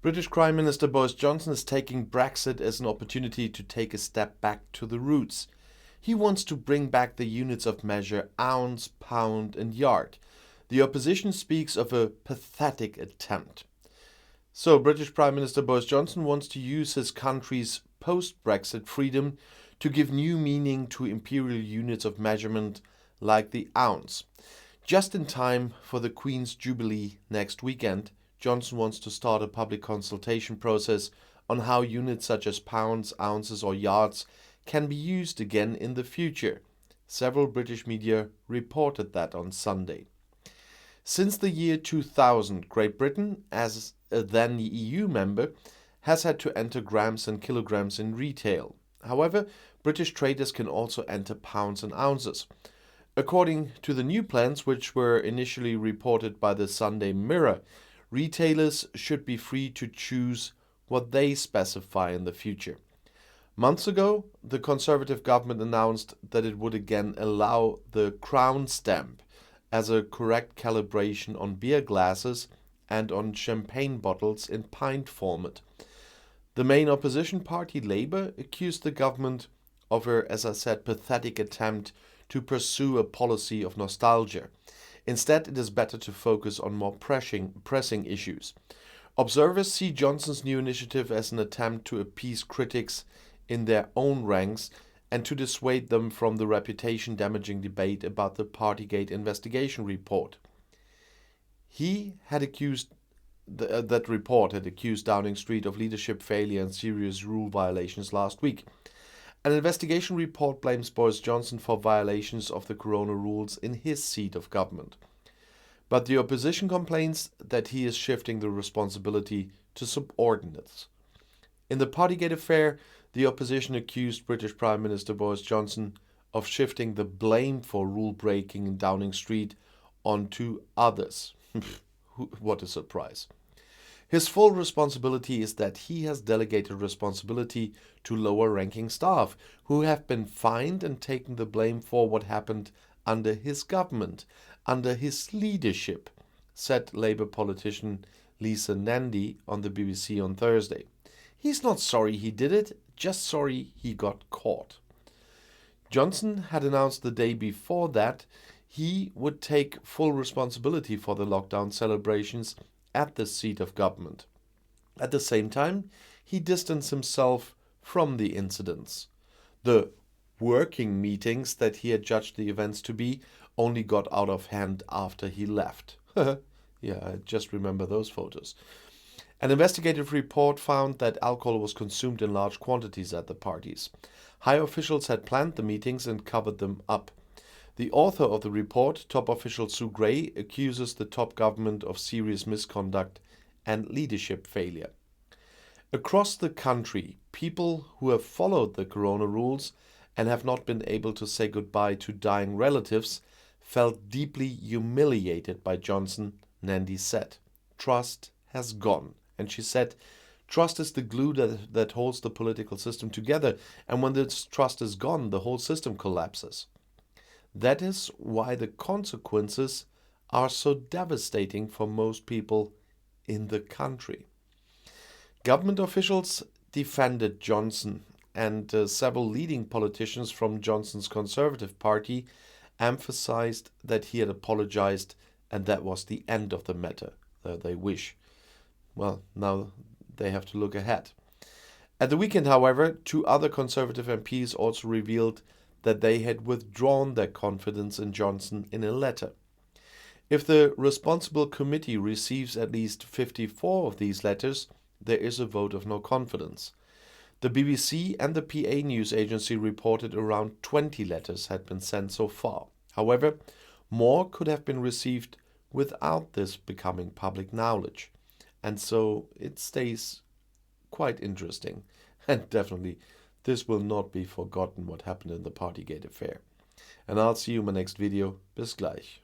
British Prime Minister Boris Johnson is taking Brexit as an opportunity to take a step back to the roots. He wants to bring back the units of measure ounce, pound and yard. The opposition speaks of a pathetic attempt. So British Prime Minister Boris Johnson wants to use his country's post-Brexit freedom to give new meaning to imperial units of measurement like the ounce. Just in time for the Queen's Jubilee next weekend, Johnson wants to start a public consultation process on how units such as pounds, ounces or yards can be used again in the future. Several British media reported that on Sunday. Since the year 2000, Great Britain, as a then EU member, has had to enter grams and kilograms in retail. However, British traders can also enter pounds and ounces. According to the new plans, which were initially reported by the Sunday Mirror, retailers should be free to choose what they specify in the future. Months ago, the Conservative government announced that it would again allow the crown stamp as a correct calibration on beer glasses and on champagne bottles in pint format. The main opposition party, Labour, accused the government of a, as I said, pathetic attempt to pursue a policy of nostalgia. Instead, it is better to focus on more pressing issues. Observers see Johnson's new initiative as an attempt to appease critics in their own ranks and to dissuade them from the reputation-damaging debate about the Partygate investigation report. That report had accused Downing Street of leadership failure and serious rule violations last week. An investigation report blames Boris Johnson for violations of the corona rules in his seat of government. But the opposition complains that he is shifting the responsibility to subordinates. In the Partygate affair, the opposition accused British Prime Minister Boris Johnson of shifting the blame for rule-breaking in Downing Street onto others. What a surprise. His full responsibility is that he has delegated responsibility to lower-ranking staff who have been fined and taken the blame for what happened under his government, under his leadership, said Labour politician Lisa Nandy on the BBC on Thursday. He's not sorry he did it, just sorry he got caught. Johnson had announced the day before that he would take full responsibility for the lockdown celebrations at the seat of government. At the same time, he distanced himself from the incidents. The working meetings that he had judged the events to be only got out of hand after he left. Yeah, I just remember those photos. An investigative report found that alcohol was consumed in large quantities at the parties. High officials had planned the meetings and covered them up. The author of the report, top official Sue Gray, accuses the top government of serious misconduct and leadership failure. Across the country, people who have followed the corona rules and have not been able to say goodbye to dying relatives felt deeply humiliated by Johnson, Nandy said. Trust has gone. And she said, trust is the glue that holds the political system together, and when this trust is gone, the whole system collapses. That is why the consequences are so devastating for most people in the country. Government officials defended Johnson, and several leading politicians from Johnson's Conservative Party emphasized that he had apologized and that was the end of the matter, though they wish. Well, now they have to look ahead. At the weekend, however, two other Conservative MPs also revealed that they had withdrawn their confidence in Johnson in a letter. If the responsible committee receives at least 54 of these letters, there is a vote of no confidence. The BBC and the PA news agency reported around 20 letters had been sent so far. However, more could have been received without this becoming public knowledge. And so it stays quite interesting. And definitely, this will not be forgotten what happened in the Partygate affair. And I'll see you in my next video. Bis gleich.